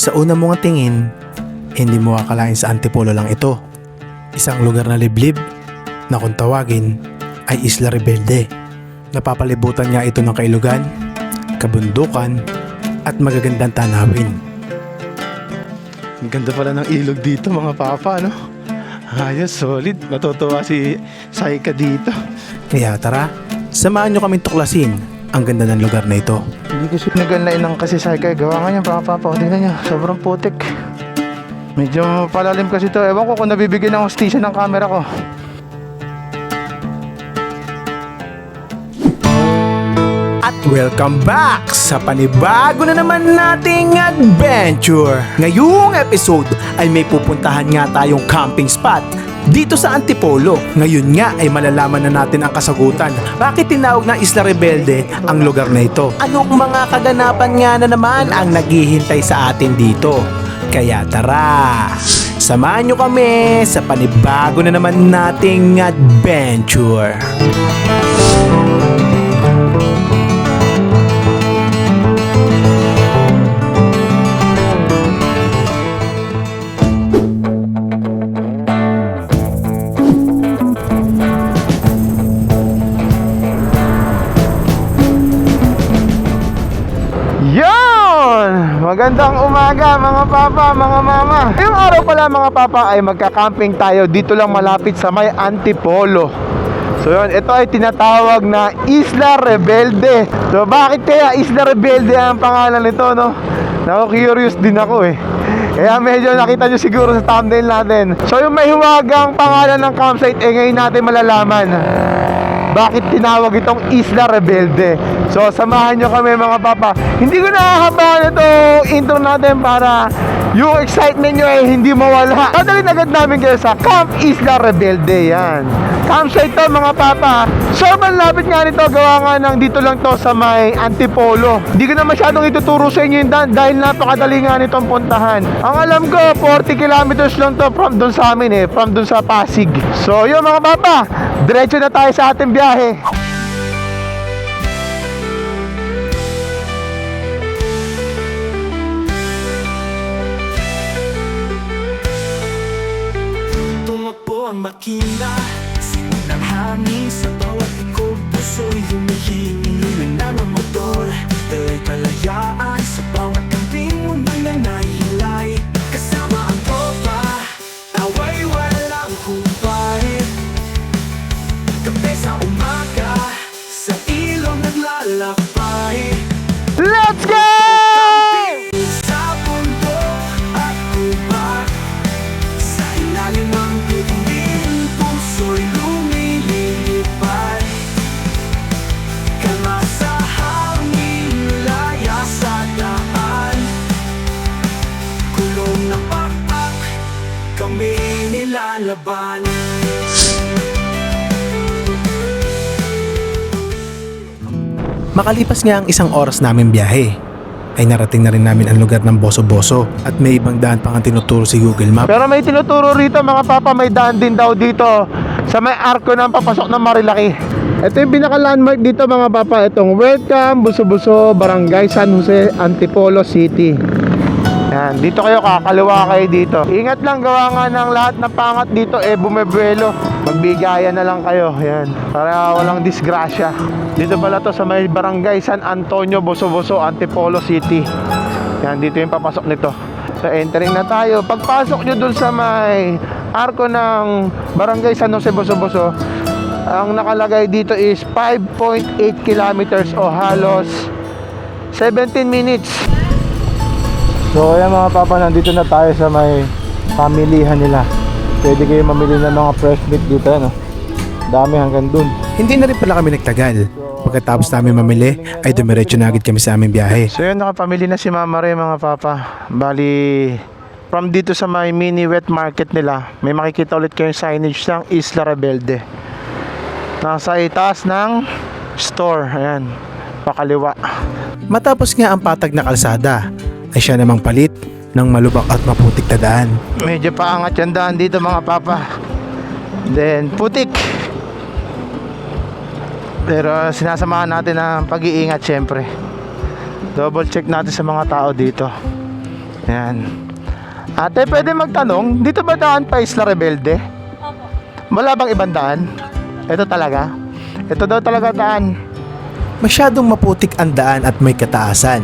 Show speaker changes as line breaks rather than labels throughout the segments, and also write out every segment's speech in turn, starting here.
Sa una mong tingin, hindi mo akalain sa Antipolo lang ito. Isang lugar na liblib na kung tawagin ay Isla Rebelde. Napapalibutan nga ito ng kailugan, kabundukan at magagandang tanawin. Ang ganda pala ng ilog dito mga papa, no? Ayos, solid. Matutuwa si Saika dito. Kaya tara, samahan nyo kaming tuklasin ang ganda ng lugar na ito. Hindi ko sinaganlain ng kasi Saika. Gawa nga yan mga papa. Tingnan nyo, sobrang putik. Medyo palalim kasi ito. Ewan ko kung nabibigyan ng hostisya ng camera ko. At welcome back sa panibago na naman nating adventure. Ngayong episode ay may pupuntahan nga tayong camping spot dito sa Antipolo. Ngayon nga ay malalaman na natin ang kasagutan. Bakit tinawag na Isla Rebelde ang lugar na ito? Anong mga kaganapan nga na naman ang naghihintay sa atin dito? Kaya tara, samahan nyo kami sa panibago na naman nating adventure. Magandang umaga mga papa, mga mama. Ngayong araw pala mga papa ay magka-camping tayo dito lang malapit sa may Antipolo. So yun, ito ay tinatawag na Isla Rebelde. So bakit kaya Isla Rebelde ang pangalan nito, no? Curious din ako eh. Kaya medyo nakita nyo siguro sa thumbnail natin. So yung may hiwagang pangalan ng campsite, ngayon natin malalaman bakit tinawag itong Isla Rebelde. So samahan nyo kami mga papa. Hindi ko nakakabahan ito intro natin para yung excitement nyo ay hindi mawala. Padalin agad namin kayo sa Camp Isla Rebelde. Yan, campsite to mga papa. So malapit nga nito, gawa nga ng dito lang to sa may Antipolo. Hindi ko na masyadong ituturo sa inyo yung dahil napakadali nga nitong puntahan. Ang alam ko 40 kilometers lang to from dun sa amin from dun sa Pasig. So yun mga papa, diretso na tayo sa ating biyahe.
Tumakbo ang makina, singin ng hangin sa bawat ikog, puso'y humihingi ng mga motor. Dala'y kalayaan sa bawat kanting mundo'y nanahilay. Kasama ang tropa, away walang hubay. Kape sa umaga, sa ilong naglalakbay.
Let's go!
Sa bundok at gubat, sa ilalim ng bituin, puso'y lumilipad. Kalma sa hangin, laya sa daan. Kulong na pakpak, kami nilalaban.
Makalipas nga ang isang oras namin biyahe, ay narating na rin namin ang lugar ng Boso-Boso at may ibang daan pang tinuturo si Google Map. Pero may tinuturo rito mga papa, may daan din daw dito sa may arko ng papasok ng Marilaki. Ito yung pinaka-landmark dito mga papa, itong Welcome Boso-Boso, Barangay San Jose, Antipolo City. Yan, dito kayo, kakaliwa kayo dito. Ingat lang, gawa nga ng lahat ng pangat dito bumebuelo. Magbigaya na lang kayo, yan, para walang disgrasya. Dito pala to sa may Barangay San Antonio, Boso-Boso, Antipolo City. Yan, dito yung papasok nito. So entering na tayo. Pagpasok nyo dun sa may arko ng Barangay San Jose, Boso-Boso, ang nakalagay dito is 5.8 kilometers o halos 17 minutes. So ayan mga papa, nandito na tayo sa may pamilihan nila. Pwede kayo mamili ng mga fresh meat dito, no? Dami hanggang dun. Hindi na rin pala kami nagtagal. Pagkatapos namin mamili, ay dumiretso na agad kami sa aming biyahe. So yun, nakapamili na si Mama Ray mga papa. Bali, from dito sa may mini wet market nila, may makikita ulit kayong signage ng Isla Rebelde. Nasa itaas ng store, ayan, pakaliwa. Matapos nga ang patag na kalsada, ay siya namang palit ng malubak at maputik na daan. Medyo paangat yung daan dito mga papa. Then putik. Pero sinasamahan natin ang pag-iingat syempre. Double check natin sa mga tao dito. Yan. Ate, pwede magtanong, dito ba daan pa Isla Rebelde?
Opo.
Wala bang ibang daan? Ito talaga? Ito daw talaga daan. Masyadong maputik ang daan at may kataasan.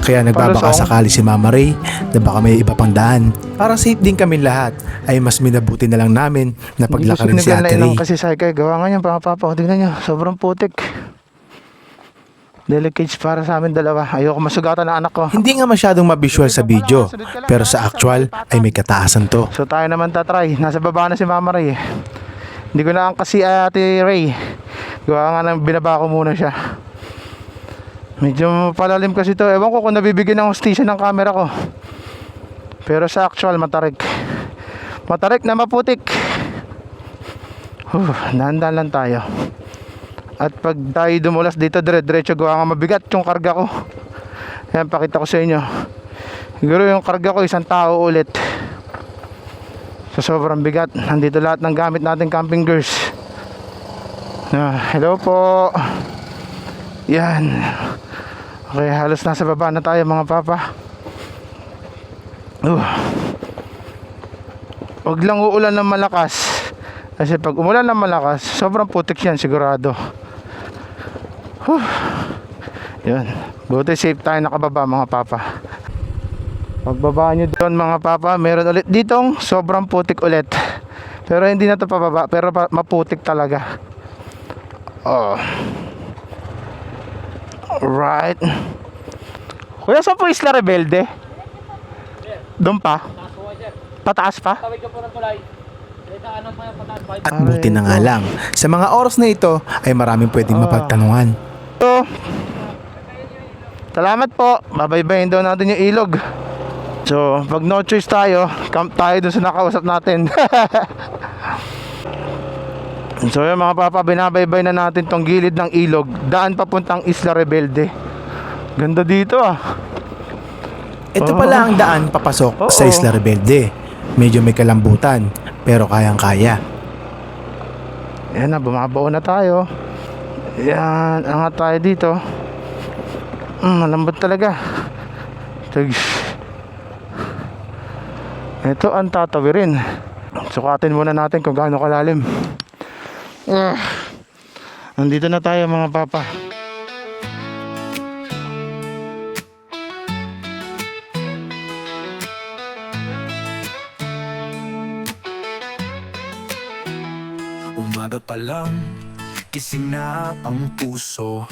Kaya nagbabaka
Palusong.
sakali si Mama Ray na baka may iba pang daan. Para safe din kami lahat, ay mas minabuti na lang namin na paglakarin si Ate Ray.
Kasi sakay, gawa nga yan, papa. Tingnan nyo, sobrang putik. Delicate para sa amin dalawa. Ayoko masugatan ng anak ko.
Hindi nga masyadong mabisual sa video, pero sa actual ay may kataasan to.
So tayo naman tatry. Nasa baba na si Mama Ray. Hindi ko na kasi Ate Ray. Gawa nga nang binaba ko muna siya. Medyo palalim kasi to. Ewan ko kung nabibigyan ng hostisya ng camera ko. Pero sa actual matarik. Matarik na maputik. Dahan-dahan lang tayo. At pag tayo dumulas dito dire-diretso, gawa nga mabigat yung karga ko. Ayan, pakita ko sa inyo. Siguro yung karga ko isang tao ulit. So sobrang bigat. Nandito lahat ng gamit natin camping gears. Hello po. Yan. Okay, halos nasa baba na tayo mga papa. Huwag lang uulan ng malakas. Kasi pag umulan ng malakas, sobrang putik yan sigurado. Yan. Buti safe tayo nakababa mga papa. Pagbaba nyo doon mga papa, meron ulit ditong sobrang putik ulit. Pero hindi na to pababa, pero maputik talaga. Oh. Alright. Kuya, saan po Isla Rebelde? Doon pa? Pataas pa?
Tawid ka po ng tulay. Ano pa yung pataas pa?
At buti na nga lang, sa mga oras na ito ay maraming pwedeng mapagtanungan.
So, salamat po. Babaybayin daw natin yung ilog. So, pag no choice tayo, camp tayo dun sa nakausap natin. So yun mga papa, binabaybay na natin tong gilid ng ilog. Daan papuntang Isla Rebelde. Ganda dito ah.
Ito pala ang daan papasok sa Isla Rebelde. Medyo may kalambutan, pero kayang-kaya.
Yan na, bumabaon na tayo. Yan, angat tayo dito. Malambot talaga. Ito ang tatawirin. Sukatin muna natin kung gaano kalalim. Nandito na tayo mga papa.
Umaga pa lang, gising na ang puso.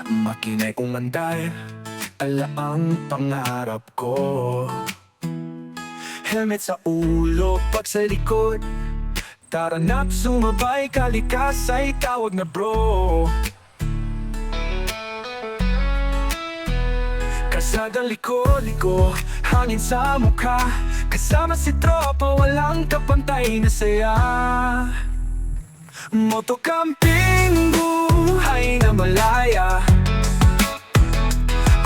Makinay kong manday, ala ang pangarap ko. Helmet sa ulo, pag sa likod. Tara na't sumabay, kalikas ay tawag na bro. Kasadang liko-liko, hangin sa mukha. Kasama si tropa, walang kapantay na saya. Motocamping, buhay na malaya.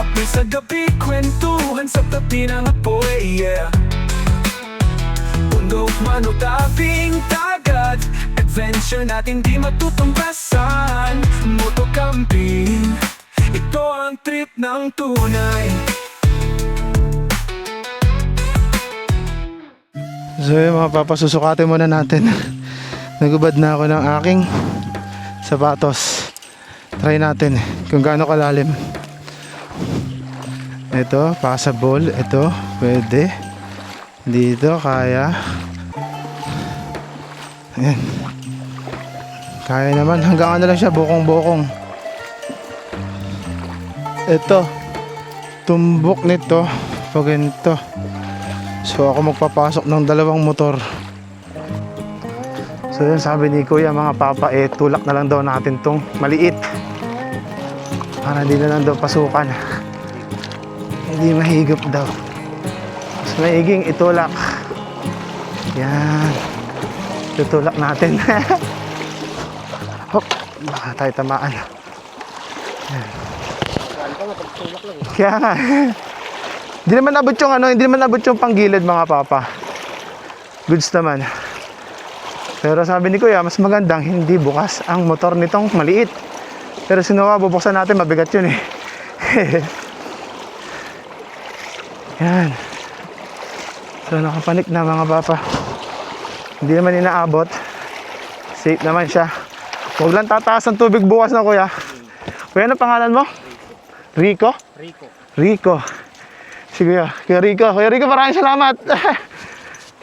Apoy sa gabi, kwentuhan sa tabi ng apoy, yeah. Bundok man o tabing dagat, adventure natin di matutumbasan. Motocamping, ito ang trip ng tunay.
So yun mga papa, susukatin muna natin. Nagubad na ako ng aking sapatos. Try natin kung gaano kalalim. Ito, passable. Ito, pwede. Dito, kaya. Ayan. Kaya naman. Hanggang ano lang siya, bukong-bukong. Ito, tumbok nito. Pag ganito. So ako magpapasok ng dalawang motor. So yun, sabi ni kuya mga papa, tulak na lang daw natin tong maliit para hindi na lang daw pasukan. Hindi mahigop daw. Mas maiging itulak. Yan, tutulak natin. Hop, baka tayo tamaan. Yan. Kaya nga. Hindi naman abot yung hindi naman abot yung panggilid mga papa. Goods naman. Pero sabi ni kuya, mas magandang hindi bukas ang motor nitong maliit. Pero sinuwa, bubuksan natin, mabigat yun eh. Yan. So nakapanik na mga papa. Hindi naman inaabot. Safe naman siya. Huwag lang tataas ang tubig bukas na kuya. Kuya, ano pangalan mo? Rico? Rico. Si Kuya Rico. Kuya Rico, maraming salamat.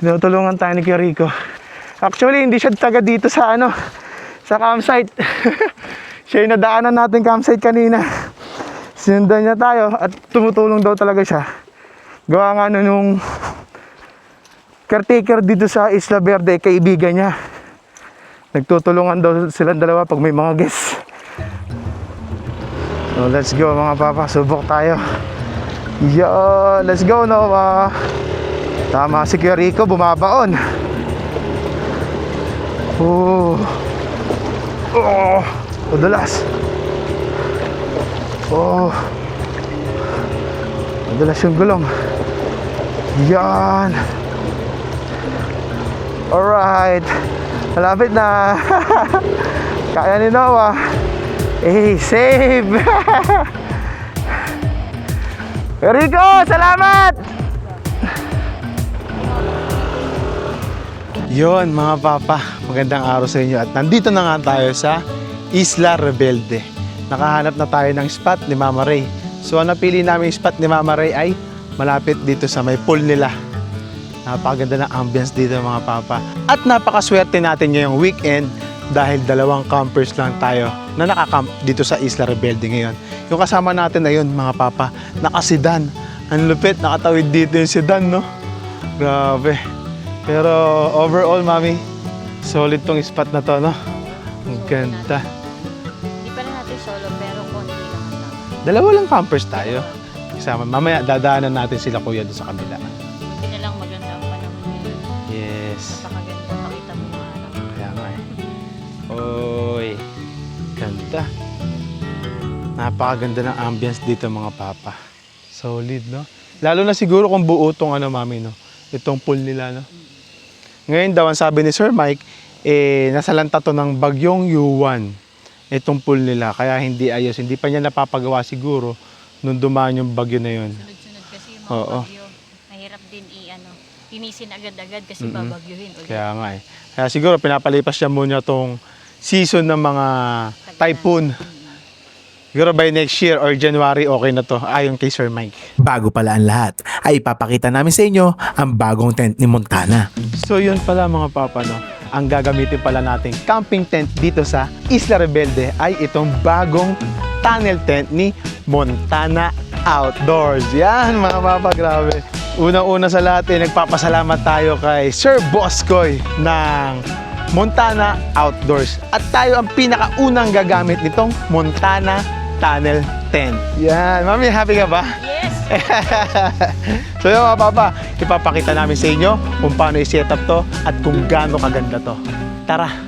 Tinutulungan tayo ni Kuya Rico. Actually, hindi siya taga dito sa sa campsite. Siya yung nadaanan natin campsite kanina. Sinundan niya tayo at tumutulong daw talaga siya. Gawa nga nung caretaker dito sa Isla Verde, kaibigan niya. Nagtutulungan daw silang dalawa pag may mga guests. So let's go mga papa, subok tayo. Yo, let's go Noah. Tama si Kuya Rico, bumabaon. Oh, madulas. Madulas yung gulong. Yan. Alright, malapit na. Kaya ni Noah. Save. Rico, salamat. Yon mga papa, magandang araw sa inyo. At nandito na nga tayo sa Isla Rebelde. Nakahanap na tayo ng spot ni Mama Ray. So ang napili namin spot ni Mama Ray ay malapit dito sa may pool nila. Napakaganda ng ambience dito mga papa. At napakaswerte natin ngayong weekend dahil 2 campers lang tayo na nakacamp dito sa Isla Rebelde ngayon. Yung kasama natin na yun mga papa, nakasidan. Ang lupit, nakatawid dito yung sedan, no? Grabe. Pero overall, mami, solid tong spot na to, no? Ang ganda.
Hindi pa rin natin solo pero konti lang.
2 lang campers tayo. Kasama, mamaya dadaanan natin sila kuya doon sa kabila.
Hindi na lang maganda ang panahon ngayon.
Yes.
Napakaganda, makita mo yung araw.
Kaya nga eh. Oy, ganda. Napakaganda ng ambience dito mga papa. Solid, no? Lalo na siguro kung buo tong mami, no? Itong pool nila, no? Ngayon daw, ang sabi ni Sir Mike, nasalanta to ng bagyong Yuan. Itong pool nila, kaya hindi ayos. Hindi pa niya napapagawa siguro nung dumaan yung bagyo na yun.
Sunod-sunod kasi yung mga bagyo. Mahirap din linisin agad-agad kasi babagyuhin ulit.
Kaya nga eh. Kaya siguro pinapalipas siya muna tong season ng mga typhoon. Siguro by next year or January okay na to, ayon kay Sir Mike.
Bago pala ang lahat, ay ipapakita namin sa inyo ang bagong tent ni Montana.
So yun pala mga papa, no? Ang gagamitin pala nating camping tent dito sa Isla Rebelde ay itong bagong tunnel tent ni Montana Outdoors. Yan mga papa, grabe. Unang-una sa lahat nagpapasalamat tayo kay Sir Boscoy ng Montana Outdoors. At tayo ang pinakaunang gagamit nitong Montana Tunnel Tent. Yan. Mami, happy ka ba?
Yes!
So yun mga papa, ipapakita namin sa inyo kung paano i-set up to at kung gaano kaganda to. Tara!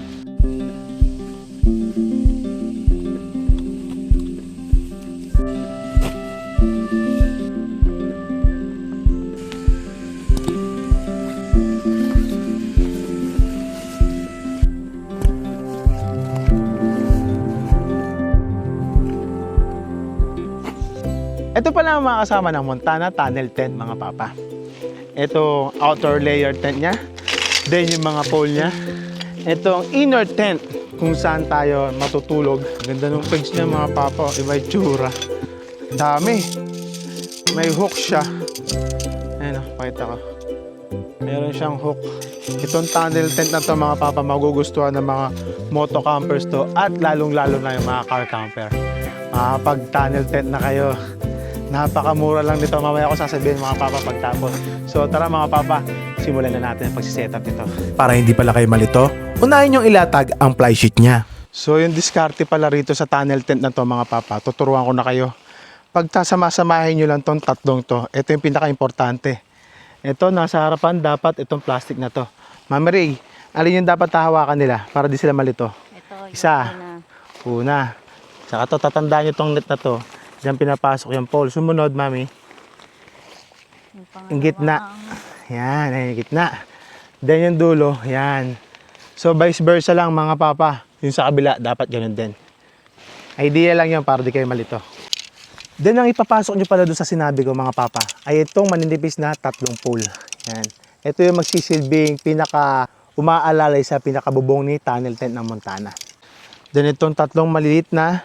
Ito pala ang mga kasama ng Montana Tunnel Tent mga papa. Ito outer layer tent niya. Then yung mga pole niya. Ito ang inner tent kung saan tayo matutulog. Ganda ng pegs niya mga papa. Iba yung tsura. Dami. May hook siya. Ayan o, pakita ko. Meron siyang hook. Itong tunnel tent na to mga papa, magugustuhan ng mga moto campers to at lalong-lalo na yung mga car camper. Pag tunnel tent na kayo, napakamura lang nito. Mamaya ako sasabihin mga papa pagtapos. So tara mga papa, simulan na natin ang pagsisetup nito.
Para hindi pala kayo malito, unahin yung ilatag ang flysheet niya.
So yung diskarte pala rito sa tunnel tent na to mga papa, tuturuan ko na kayo. Pagtasama-samahin nyo lang tong tatlong to, ito yung pinaka-importante. Ito nasa harapan, dapat itong plastic na to. Mama Ray, alin yung dapat hahawakan nila para di sila malito?
Ito,
Isa. Una. Saka to, tatandaan nyo tong net na to. Diyan pinapasok yung pole. Sumunod, mami. Yung gitna. Yan, yung gitna. Then yung dulo, yan. So vice versa lang mga papa. Yung sa kabila, dapat ganun din. Idea lang yan para di kayo malito. Then ang ipapasok nyo pala doon sa sinabi ko mga papa ay itong maninipis na 3 pole. Yan. Ito yung magsisilbing pinaka umaalalay sa pinakabubong ni tunnel tent ng Montana. Then itong 3 maliliit na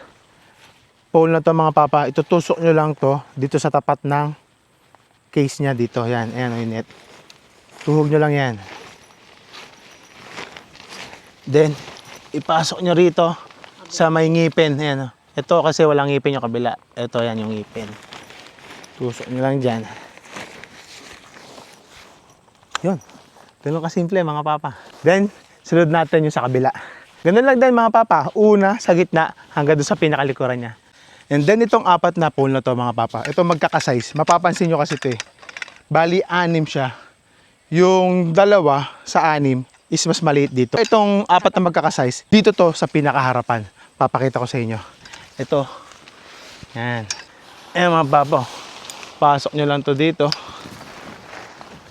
pole na to mga papa, itutusok nyo lang to dito sa tapat ng case niya dito. Yan, ayan yung net. Tuhog nyo lang yan. Then, ipasok nyo rito sa may ngipin. Ayan, ito kasi walang ngipin yung kabila. Ito, yan yung ngipin. Tusok nyo lang dyan. Yun. Ganun kasimple mga papa. Then, sunod natin yung sa kabila. Ganun lang din mga papa. Una, sa gitna, hanggang doon sa pinakalikuran niya. And then, itong 4 na pole na to mga papa. Ito magkakasize. Mapapansin nyo kasi ito eh. Bali, 6 siya. Yung 2 sa 6 is mas maliit dito. Itong 4 na magkakasize, dito to sa pinakaharapan. Papakita ko sa inyo. Ito. Yan. Ayan mga papa. Pasok nyo lang to dito.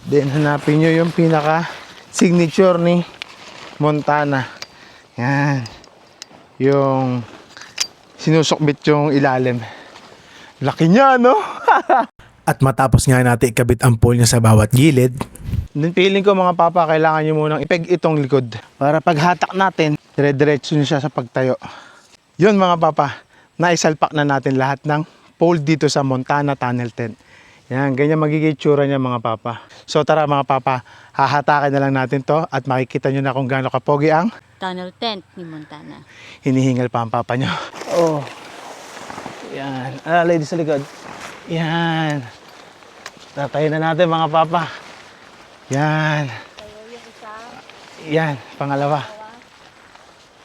Then hanapin nyo yung pinaka signature ni Montana. Yan. Yung sinusukbit yung ilalim. Laki niya, no?
At matapos nga natin ikabit ang pole niya sa bawat gilid,
Then feeling ko mga papa, kailangan nyo munang ipeg itong likod. Para paghatak natin, dire-diretso nyo siya sa pagtayo. Yun mga papa, naisalpak na natin lahat ng pole dito sa Montana Tunnel Tent. Yan, ganyan magiging tsura niya mga papa. So tara mga papa, hahatakin na lang natin to at makikita nyo na kung gaano kapogi ang
Tunnel tent ni Montana.
hinihingal pa ang papa nyo. Oh. Yan. Ladies sa likod. Yan. Tatayin na natin mga papa. Yan. Yan. Pangalawa.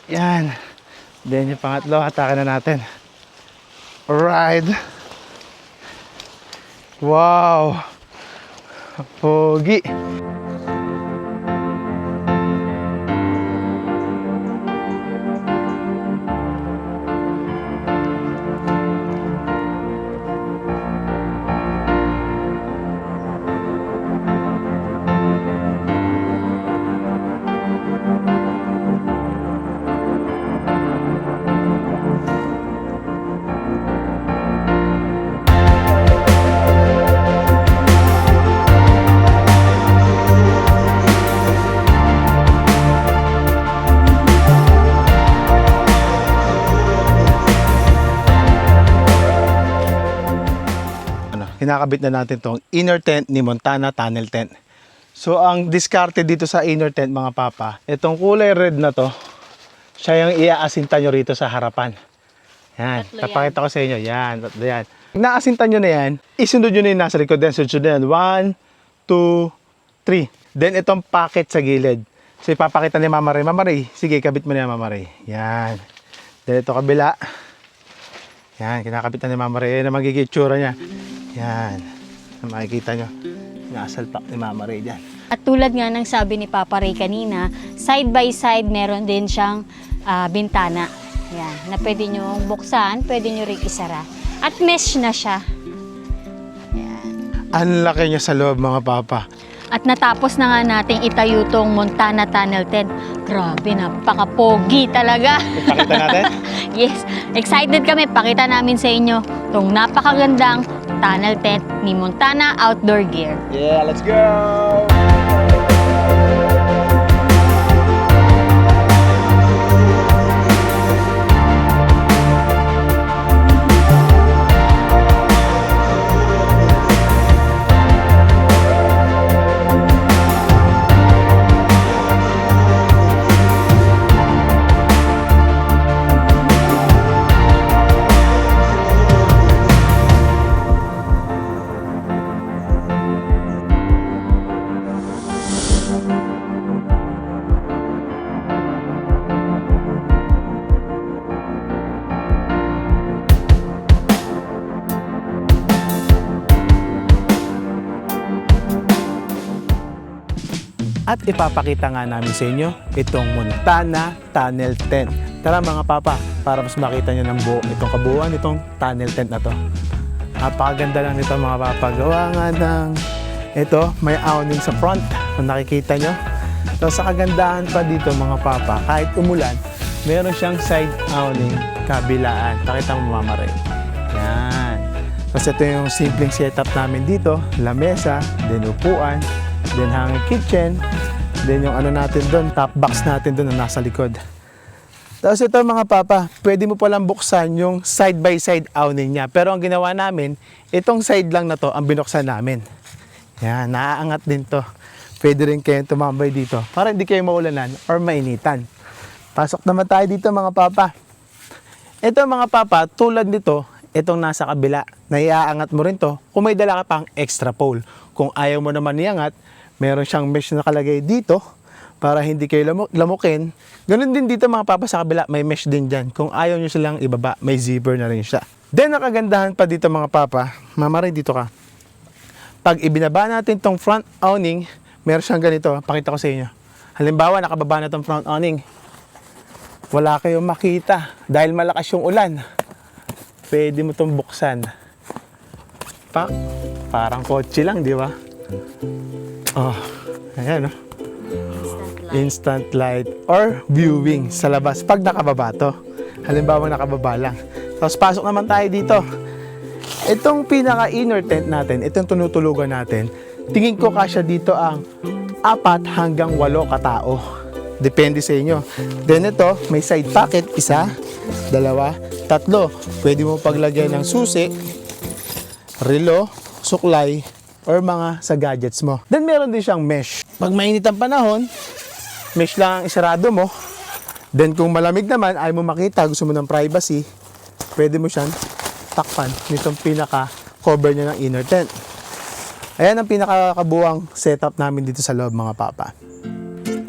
Yan. Then yung pangatlo, hatakin na natin. Alright. Wow. Pogi. Kinakabit na natin tong inner tent ni Montana Tunnel Tent. So ang diskarte dito sa inner tent mga papa, itong kulay red na to, siya yung iaasinta nyo rito sa harapan. Yan,
Tatlo yan.
papakita ko sa inyo. Yan, tatlo yan. Pag naasinta nyo na yan, isunod nyo na yung nasa likod. Then sunod na yan. 1, 2, 3. Then itong packet sa gilid. So ipapakita ni Mama Ray. Mama Ray, sige, kabit mo na yan Mama Ray. Yan. Then ito kabila. Yan, kinakabit na ni Mama Ray. Yan ang magiging itsura niya. Yan. Makikita nyo. Nasalpak ni Mama Ray dyan.
At tulad nga ng sabi ni Papa Ray kanina, side by side meron din siyang bintana. Yan, na pwede nyo buksan, pwede nyo rin isara. At mesh na siya. Yan.
Ang laki niya sa loob mga papa.
At natapos na nga nating itayo tong Montana Tunnel Tent. Grabe, napaka-pogi talaga.
Ipakita natin.
Yes, excited kami. Pakita namin sa inyo tong napakagandang tunnel tent ni Montana Outdoor Gear.
Yeah, let's go! At ipapakita nga namin sa inyo itong Montana Tunnel Tent. Tara mga papa, para mas makita nyo ng buo itong kabuuan itong tunnel tent na to. Napakaganda lang nito mga papa. Gawa nga ng ito, may awning sa front kung nakikita nyo. So sa kagandahan pa dito mga papa, kahit umulan, meron siyang side awning kabilaan. Pakita mo Mama Ray. Yan.
Tapos ito yung simpleng setup namin dito. Lamesa, then upuan, then hanging kitchen, then yung ano natin doon, top box natin doon na nasa likod. Tapos ito mga papa, pwede mo palang buksan yung side by side awning niya. Pero ang ginawa namin, itong side lang na to ang binuksan namin. Yan, naaangat din to. Pwede rin kayong tumambay dito para hindi kayo maulanan or mainitan. Pasok naman tayo dito mga papa. Ito mga papa, tulad nito, itong nasa kabila, na iaangat mo rin to kung may dala ka pang extra pole. Kung ayaw mo naman iangat, meron siyang mesh na nakalagay dito para hindi kayo lamukin. Ganun din dito mga papa sa kabila, may mesh din dyan. Kung ayaw nyo silang ibaba, may zipper na rin siya. Then nakagandahan pa dito mga papa, mama rin dito ka. Pag ibinaba natin tong front awning, meron siyang ganito, pakita ko sa inyo. Halimbawa, nakababa na tong front awning. Wala kayong makita dahil malakas yung ulan. Pwede mo itong buksan. Pak, parang kotse lang, di ba? Oh, ayan, oh. Instant light or viewing sa labas pag nakababa to. Halimbawa, nakababa lang. Tapos pasok naman tayo dito. Itong pinaka-inner tent natin, itong tinutulugan natin, tingin ko kasya dito ang 4 hanggang 8 katao. Depende sa inyo. Then ito, may side pocket, 1, 2, 3. Pwede mo paglagyan ng susi, relo, suklay, or mga sa gadgets mo. Then meron din siyang mesh. Pag mainit ang panahon, mesh lang ang isarado mo. Then kung malamig naman, ayaw mo makita, gusto mo ng privacy, pwede mo siyang takpan nitong pinaka-cover niya ng inner tent. Ayan ang pinakakabuang setup namin dito sa loob mga papa.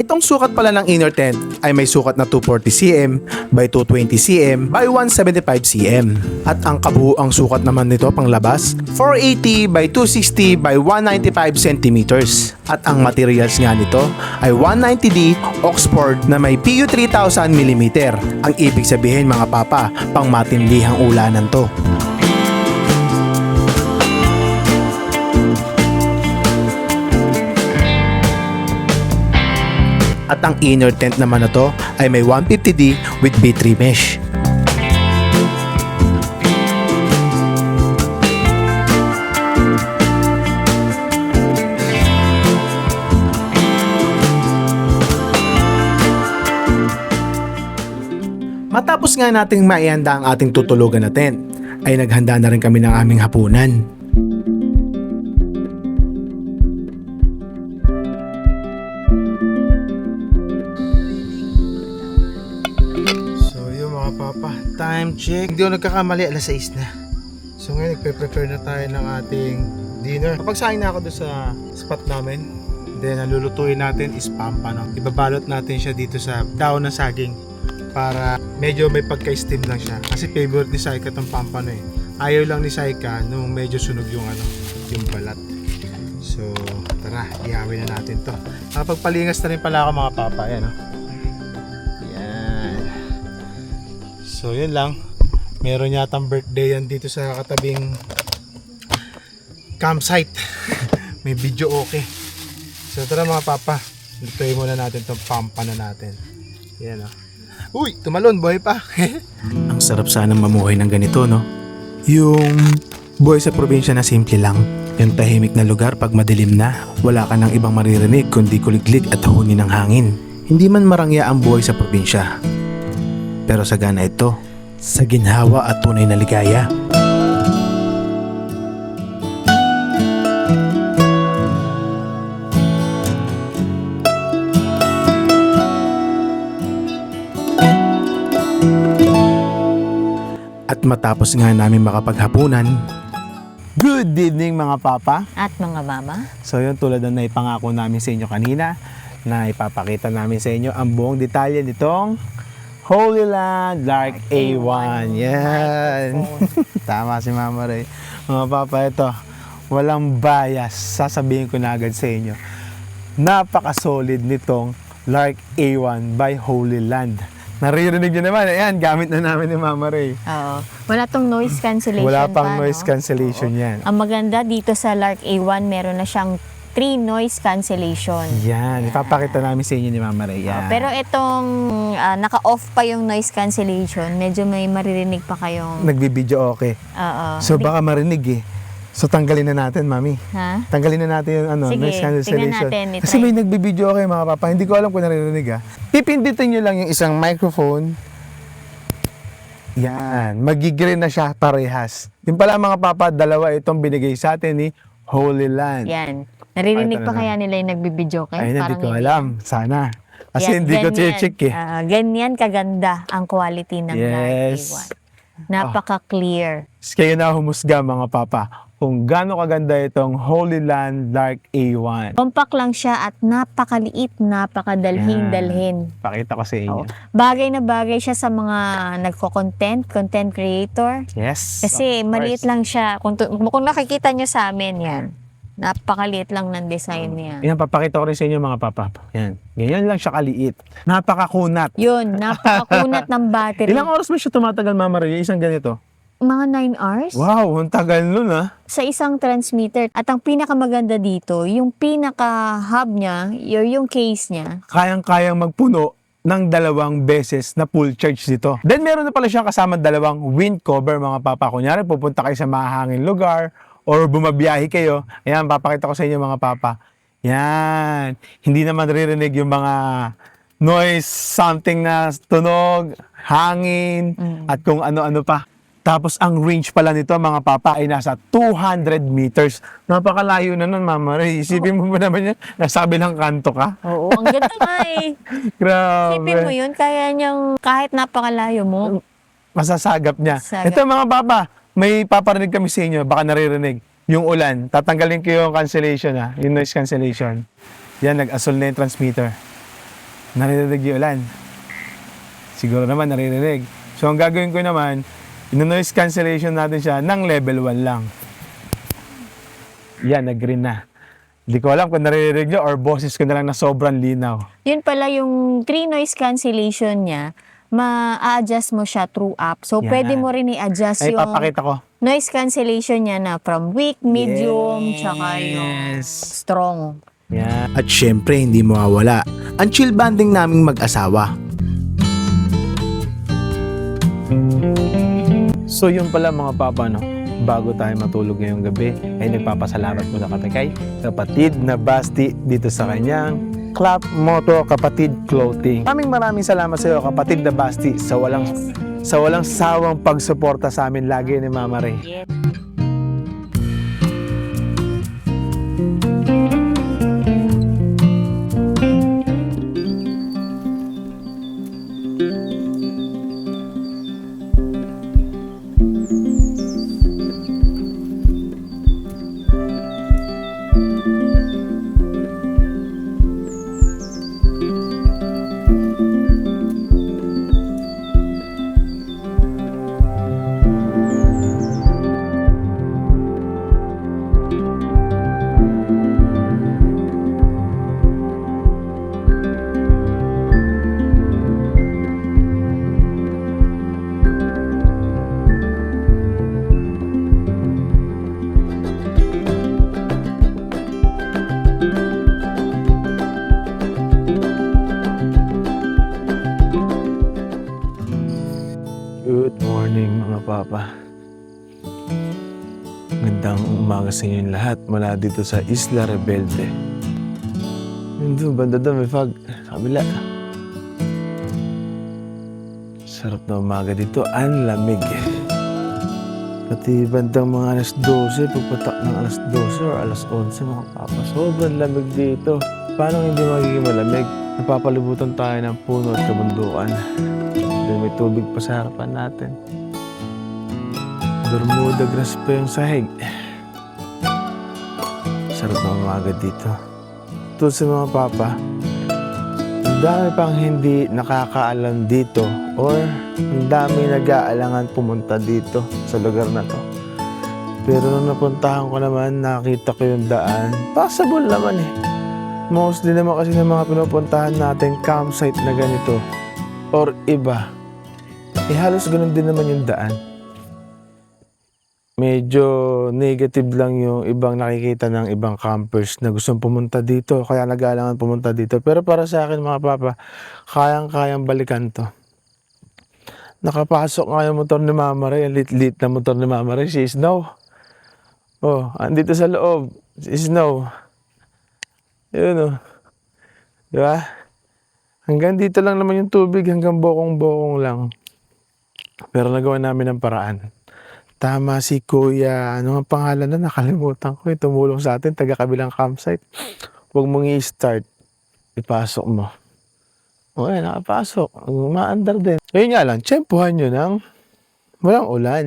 Itong sukat pala ng inner tent ay may sukat na 240 cm by 220 cm by 175 cm. At ang kabuuang sukat naman nito pang labas, 480 by 260 by 195 cm. At ang materials nga nito ay 190D Oxford na may PU 3000 mm. Ang ibig sabihin mga papa, pang matindihang ulanan to. At ang inner tent naman na to ay may 150D with B3 mesh. Matapos nga nating maihanda ang ating tutulugan na tent, ay naghanda na rin kami ng aming hapunan. Time check. Hindi ako nagkakamali, alas 6 na. So ngayon, nagpe-prepare na tayo ng ating dinner. Kapag saing na ako doon sa spot namin, then nalulutuin natin is pampano. Ibabalot natin siya dito sa daon ng saging para medyo may pagka-steam lang siya. Kasi favorite ni Saika tong pampano eh. Ayaw lang ni Saika nung medyo sunog yung yung balat. So tara, ihawin na natin to. Pagpalingas na rin pala ako mga papa. Ayan o. So yun lang, meron yatang birthday yan dito sa katabing campsite. May video okay. So tara mga papa, lutuin muna natin itong pampano natin. Yan o. Uy, tumalon, buhay pa. Ang sarap sana mamuhay ng ganito, no? Yung buhay sa probinsya na simple lang. Yung tahimik na lugar pag madilim na, wala ka ng ibang maririnig kundi kuliglig at huni ng hangin. Hindi man marangya ang buhay sa probinsya, pero sagana ito sa ginhawa at tunay na ligaya. At matapos nga namin makapaghapunan, good evening mga papa
At mga mama.
So yun, tulad ng naipangako namin sa inyo kanina, na ipapakita namin sa inyo ang buong detalye nitong Holy Land Lark A1. Yan. Tama si Mama Ray. Mga papa, ito, walang bias. Sasabihin ko na agad sa inyo. Napaka-solid nitong Lark A1 by Holy Land. Naririnig nyo naman. Ayan, gamit na namin ni Mama Ray.
Oo. Wala tong noise cancellation.
Wala pang
pa,
noise
no?
cancellation yan.
Ang maganda dito sa Lark A1, meron na siyang 3 noise cancellation.
Yan, ipapakita namin sa inyo ni Mama Ray. Yan.
Pero itong naka-off pa yung noise cancellation, medyo may maririnig pa kayong...
Nagbibideo okay.
Oo.
So baka marinig eh. So tanggalin na natin, Mami.
Ha?
Tanggalin na natin yung
Sige,
noise cancellation.
tingnan natin,
Kasi may nagbibideo okay mga papa. Hindi ko alam kung naririnig ah. Pipindutin nyo lang yung isang microphone. Yan. Magigreen na siya parehas. Yung pala mga papa, dalawa itong binigay sa atin ni Holy Land.
Yan. Naririnig
Ay,
pa
talaga.
kaya nila yung nagbibideo kayo?
Ay, hindi ko alam. Sana. Kasi
Yan,
hindi ko
ganyan.
check eh.
Ganyan kaganda ang quality ng Dark
Yes.
A1. Napaka-clear.
Kayo na humusga mga papa kung gaano kaganda itong Holy Land Dark A1.
Compact lang siya at napakaliit, napakadalhin-dalhin.
Pakita ko sa inyo.
Bagay na bagay siya sa mga content creator.
Yes.
Kasi
of
maliit
course.
lang siya. Kung nakikita nyo sa amin, yan. Napakaliit lang ng design niya.
Yan, papakita ko rin sa inyo mga papa. Yan. Ganyan lang siya kaliit. Napakakunat.
Yun, napakakunat ng battery.
Ilang oras ba siya tumatagal, Mama Ray? Isang ganito?
Mga 9 hours
Wow, ang tagal nun ah.
sa isang transmitter. At ang pinakamaganda dito, yung pinaka-hub niya, yung case niya,
Kayang-kayang magpuno ng 2 beses na full charge dito. Then meron na pala siyang kasama 2 wind cover mga papa. Kunyari, pupunta kayo sa mahangin lugar or bumabiyahe kayo. Ayan, papakita ko sa inyo mga papa. Yan. Hindi naman naririnig yung mga noise, something na tunog, hangin, at kung ano-ano pa. Tapos ang range pala nito mga papa ay nasa 200 meters. Napakalayo na nun, Mama Ray. Isipin mo ba naman yan? Nasa kabilang kanto ka?
oo, ang ganda nga eh.
Grabe.
Isipin mo yun, kaya niyang kahit napakalayo mo,
Masasagap niya.
Masasagap.
Ito mga papa, may paparinig kami sa inyo. Baka naririnig. Yung ulan. Tatanggalin ko yung cancellation yung noise cancellation. Yan, nag-asol na yung transmitter. Naririnig yung ulan. Siguro naman naririnig. So ang gagawin ko naman, ino-noise cancellation natin siya ng level 1 lang. Yan, nag-green na. Hindi ko alam kung naririnig nyo or boses ko na lang na sobrang linaw.
yun pala yung 3 noise cancellation niya, ma-adjust mo siya through app. So,
Yan.
pwede mo rin i-adjust
Ay,
yung
papakita ko.
noise cancellation niya na from weak, medium, tsaka yung
Yes.
strong.
Yan.
At syempre hindi mawawala ang chill banding naming mag-asawa.
So yun pala mga papa, no? Bago tayo matulog ngayong gabi, ay nagpapasalamat muna kami kay kapatid na Basti dito sa kanyang Clap Moto Kapatid Clothing. Maraming salamat sa iyo, kapatid na Basti, sa walang sawang pagsuporta sa amin lagi ni Mama Ray. Good morning mga papa. Magandang umaga sa inyong lahat mula dito sa Isla Rebelde. Yun doon, banda doon, may fog. Sa kabila. Sarap na umaga dito, ang lamig. Pati bandang mga alas 12, pagpatak ng alas 12 or alas 11 mga papa. Sobrang lamig dito. Paano hindi magiging malamig? Napapalibutan tayo ng puno at kabundukan. May tubig pa sa harapan natin. Bermuda grass pa yung sahig. Sarap na umaga dito. Tulad sa mga papa, ang dami pang hindi nakakaalam dito or ang dami nag-aalangan pumunta dito sa lugar na to. Pero nung napuntahan ko naman, nakita ko yung daan. Passable naman eh. Mostly naman kasi ng mga pinupuntahan natin campsite na ganito or iba. Halos ganun din naman yung daan. medyo negative lang yung ibang nakikita ng ibang campers na gustong pumunta dito, kaya nag-aalangan pumunta dito. Pero para sa akin mga papa, kayang-kayang balikan to. Nakapasok nga yung motor ni Mama Ray, ang lit-lit na motor ni Mama Ray, si Snow. Oh, andito sa loob, si Snow. Yun oh. Di ba? Hanggang dito lang naman yung tubig, hanggang bokong-bokong lang. Pero nagawa namin ng paraan. Tama si Kuya, ano ang pangalan na nakalimutan ko, tumulong sa atin, taga-kabilang campsite. Huwag mong i-start, ipasok mo. Okay, nakapasok, umaandar din. Ngayon nga lang, tsempuhan nyo ng walang ulan.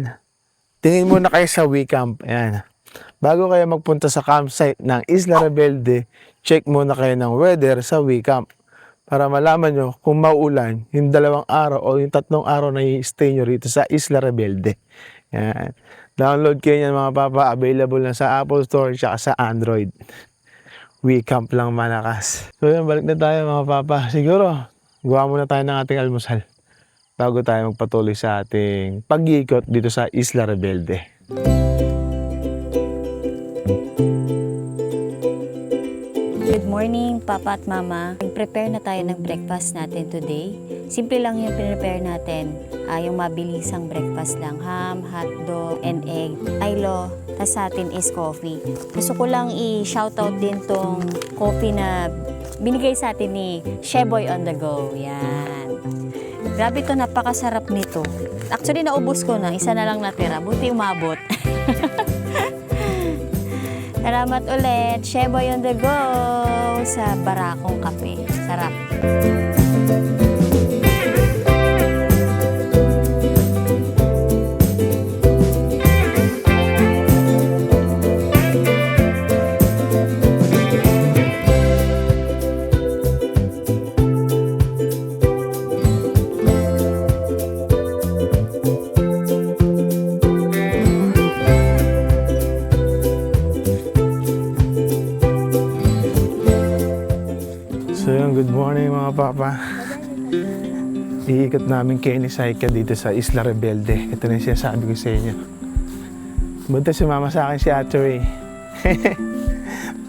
Tingin muna kayo sa WeCamp, ayan. Bago kayo magpunta sa campsite ng Isla Rebelde, check muna kayo ng weather sa WeCamp. Para malaman nyo kung maulan, yung 2 araw o yung 3 araw na i-stay nyo rito sa Isla Rebelde. Yan. Download kayo yan mga papa. Available na sa Apple Store at sa Android. WeCamp lang malakas. So yan, balik na tayo mga papa. Siguro, gawa muna tayo ng ating almusal bago tayo magpatuloy sa ating pag-iikot dito sa Isla Rebelde.
Good morning, Papa at Mama. Prepare na tayo ng breakfast natin today. Simple lang yung prepare natin. Yung mabilisang breakfast lang. Ham, hotdog, and egg. Aylo, tas sa atin is coffee. Gusto ko lang i-shoutout din tong coffee na binigay sa atin ni Sheboy on the Go. Yan. Grabe to, napakasarap nito. Actually, naubos ko na. Isa na lang natira. Buti umabot. Salamat ulit, Sheboy on the Go sa Barakong Kape. Sarap.
So yun, good morning mga papa. Iikot namin Kenny Cycle dito sa Isla Rebelde. Ito na yung sinasabi ko sa inyo. Bunta si mama sa akin si Ate Ray.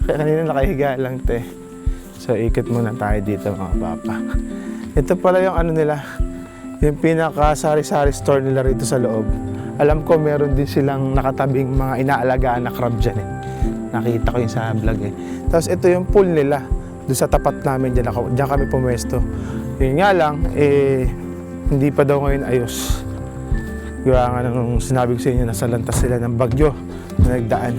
Kanina nakahiga lang te. So ikot muna tayo dito mga papa. Ito pala yung ano nila, yung pinaka sari-sari store nila rito sa loob. Alam ko meron din silang nakatabing mga inaalagaan na crab dyan eh. Nakita ko yung sa vlog eh. Tapos ito yung pool nila. Doon sa tapat namin, diyan kami pumwesto. Yun nga lang, hindi pa daw ngayon ayos. Gawa nga nung sinabi ko sa inyo, nasa lantas sila ng bagyo na nagdaan.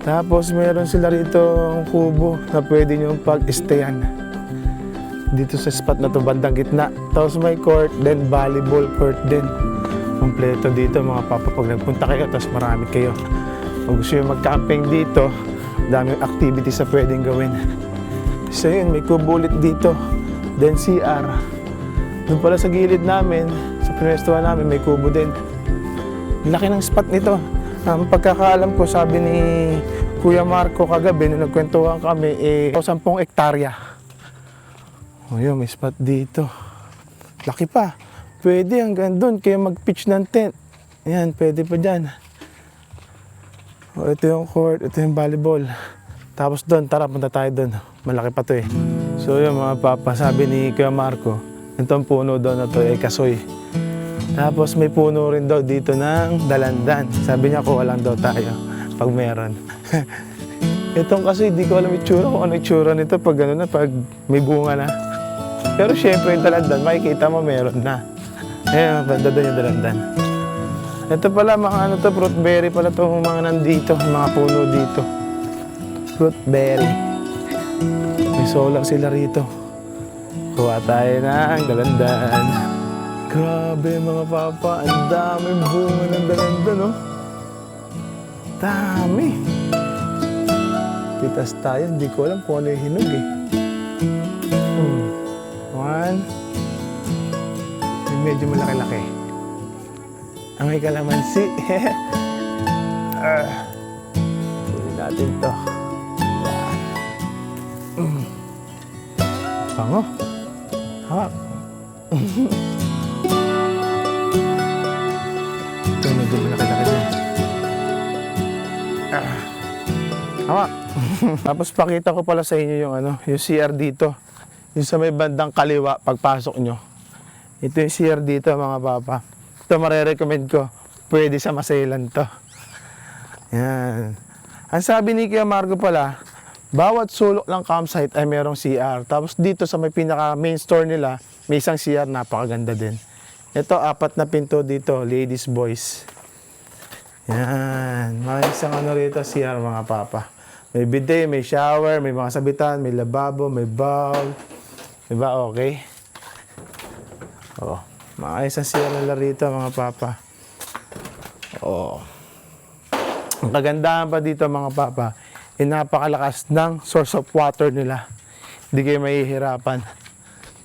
Tapos mayroon sila rito ang kubo na pwede nyo pag-stayan. Dito sa spot na to, bandang gitna. Tapos may court, then volleyball court din. Kompleto dito mga papa pag nagpunta kayo, tapos marami kayo. Kung gusto nyo mag-camping dito, daming activities na pwedeng gawin. So yun, may kubo ulit dito. Then CR. Doon pala sa gilid namin, sa pinwestuhan namin, may kubo din. Laki ng spot nito. Ang pagkakaalam ko, sabi ni Kuya Marco kagabi, nung nagkwentuhan kami, 10 hektarya. O yun, may spot dito. Laki pa. Pwede hanggang doon, kaya mag-pitch ng tent. Ayan, pwede pa dyan. O, ito yung court, ito yung volleyball. Tapos doon, tara, punta tayo doon. Malaki pa to eh. So yun mga papa, sabi ni Kuya Marco, itong puno daw na to eh, kasoy. Tapos may puno rin daw dito ng dalandan. Sabi niya kuha lang daw tayo pag meron. Itong kasoy, di ko alam itsura kung ano itsura nito pag ano na, pag may bunga na. Pero syempre yung dalandan, makikita mo meron na. Ayan, banda doon yung dalandan. Ito pala, mga ano to, fruit berry pala to, mga nandito, mga puno dito. Fruit berry. May solar sila rito. Kuha tayo ng dalandan. Grabe mga papa, ang daming bunga ng dalandan, no? Dami. Pitas tayo, hindi ko alam kung ano yung hinog eh. One. Medyo malaki-laki. Ang may kalamansi. Puli natin to. Bango. Hawak. Ito medyo malaki-laki din.
Tapos pakita ko pala sa inyo yung yung CR dito. Yung sa may bandang kaliwa pagpasok nyo. Ito yung CR dito mga papa. Ito marerecommend ko. Pwede sa Masaylan to. Yan. Ang sabi ni Kuya Margo pala, bawat sulok ng campsite ay merong CR. Tapos dito sa may pinaka main store nila, may isang CR, napakaganda din. Ito, 4 na pinto dito, ladies, boys. Yan. May isang rito, CR mga papa. May bidet, may shower, may mga sabitan, may lababo, may bowl. Diba okay? Oo. Maayos ang CR nila rito mga papa. Oo. Ang kagandahan pa dito mga papa, napakalakas ng source of water nila. Hindi kayo mahihirapan.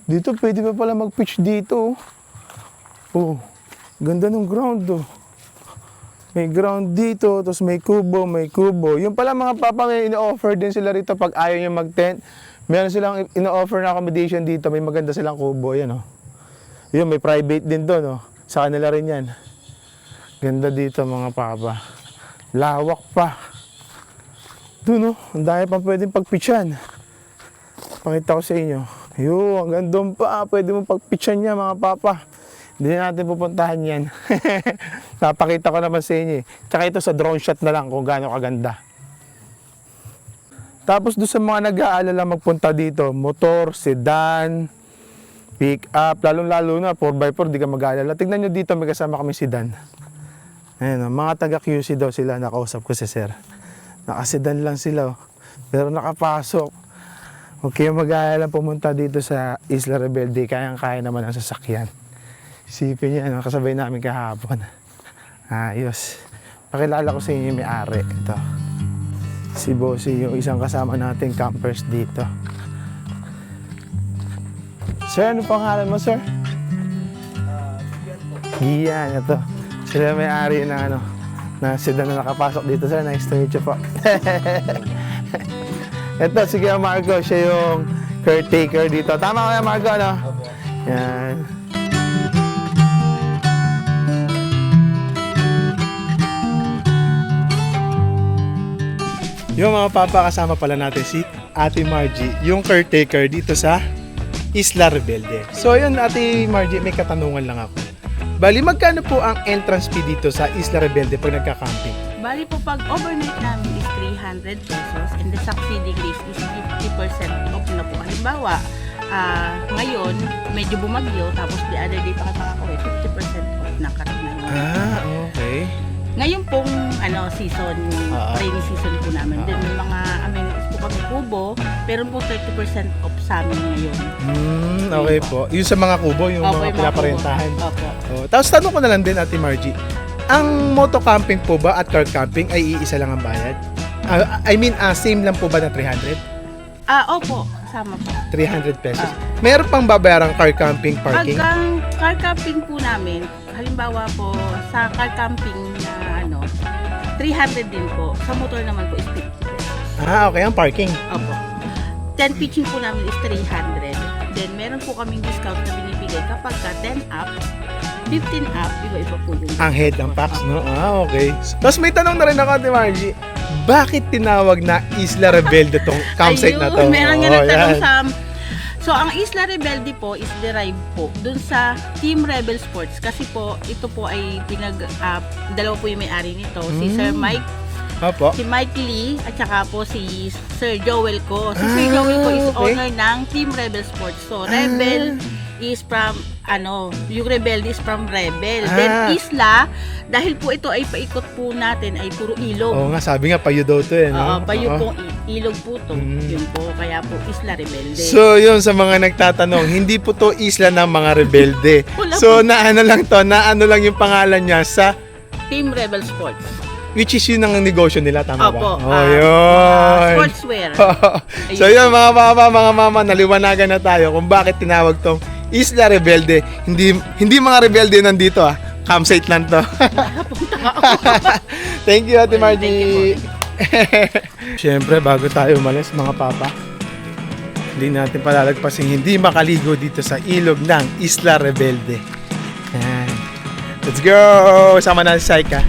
Dito pwede pa pala mag-pitch dito. Oh, ganda ng ground oh. May ground dito, tapos may kubo, may kubo. Yung pala mga papa, may ino-offer din sila rito pag ayaw nyo mag-tent. Meron silang ino-offer na accommodation dito, may maganda silang kubo, yan oh. Yun, may private din doon oh. Sa kanila rin yan. Ganda dito mga papa. Lawak pa. Doon oh, ang dami pang pwedeng pagpitchan. Pakita ko sa inyo. Yo, hanggang doon pa, pwede mong pagpitchan niya mga papa. Hindi na natin pupuntahan yan. Napakita ko naman sa inyo eh. Tsaka ito sa drone shot na lang kung gaano kaganda. Tapos doon sa mga nag-aalala magpunta dito, motor, sedan, pick up, lalong-lalo na 4x4, di ka mag-aalala. Tignan nyo dito, may kasama kami sedan. Ayan, mga taga QC daw sila, nakausap ko si sir. Nakasedan lang sila, pero nakapasok. Huwag kayong mag-aalala pumunta dito sa Isla Rebelde, kayang-kaya naman ang sasakyan. Isipin niya, kasabay namin kahapon. Ayos. Pakilala ko sa inyo yung may-ari. Ito. Si Bossy, yung isang kasama nating campers dito. Sir, ano pangalan mo, sir? Gian, ito. Sila may-ari na na sedan na nakapasok dito, sir. Nice to meet you po. Ito, si Kuya Margo, siya yung caretaker dito. Tama Kuya Margo, no? Yan. Yung mga papa, kasama pala natin si Ate Margie, yung caretaker dito sa Isla Rebelde. So yun, Ate Margie, may katanungan lang ako. Bali, magkano po ang entrance fee dito sa Isla Rebelde pag nagka-camping?
Bali po, pag overnight namin is 300 pesos and the succeeding days is 50% off na po. Halimbawa, ngayon, medyo bumagyo, tapos the other day pa kakauwi, 50% off na karamihan.
Ah, okay.
Ngayon pong season, rainy season po namin. Then may mga amenities po kami kubo, pero po 30% off sa amin ngayon.
Okay po. Yung sa mga kubo, yung
Opo,
mga
yung
pinaparentahan.
kubo. Opo.
Oh, tapos tanong ko na lang din, Ate Margie, ang moto camping po ba at car camping ay iisa lang ang bayad? Same lang po ba na 300?
Opo, kasama po.
300 pesos. Meron pang babayarang car camping parking?
Pag ang car camping po namin, halimbawa po sa car camping na 300 din po. Sa motor naman po is 50 pesos.
Okay, ang parking.
Opo. 10 pitching po namin is 300. Then meron po kaming discount na binibigay kapag ka 10 up, 15 up, iba-iba po yung
Ang head ng packs, no? Okay. Tapos may tanong na rin ako, Ate Margie. Bakit tinawag na Isla Rebelde tong campsite na to?
Ayun, meron nga nagtanong
yan.
sa... So, ang Isla Rebelde po is derived po dun sa Team Rebel Sports kasi po, ito po ay dalawa po yung may-ari nito. Si Sir Mike,
Opo.
si Mike Lee, at saka po si Sir Joel ko. Si Sir Joel ko is owner ng Team Rebel Sports. So, Rebel is from, yung Rebelde is from Rebel. Then Isla, dahil po ito ay paikot po natin ay puro ilog.
Oo nga, sabi nga, payo daw to eh, no?
Payo
Oo.
pong ilog po to. Yun po, kaya po Isla Rebelde.
So, yun sa mga nagtatanong, hindi po to isla ng mga rebelde.
Wala
So, naano lang yung pangalan niya sa,
Team Rebel Sports.
which is yun ang negosyo nila, tama
Opo.
ba? Yun.
Sportswear.
So, yun mga papa, mga mama, naliwanagan na tayo kung bakit tinawag tong Isla Rebelde. Hindi mga rebelde nandito campsite lang to. Thank you, Ate Margie. Siyempre, bago tayo umalis, mga papa, hindi natin palalagpasin hindi makaligo dito sa ilog ng Isla Rebelde. Yan. Let's go! Sama na si Saika.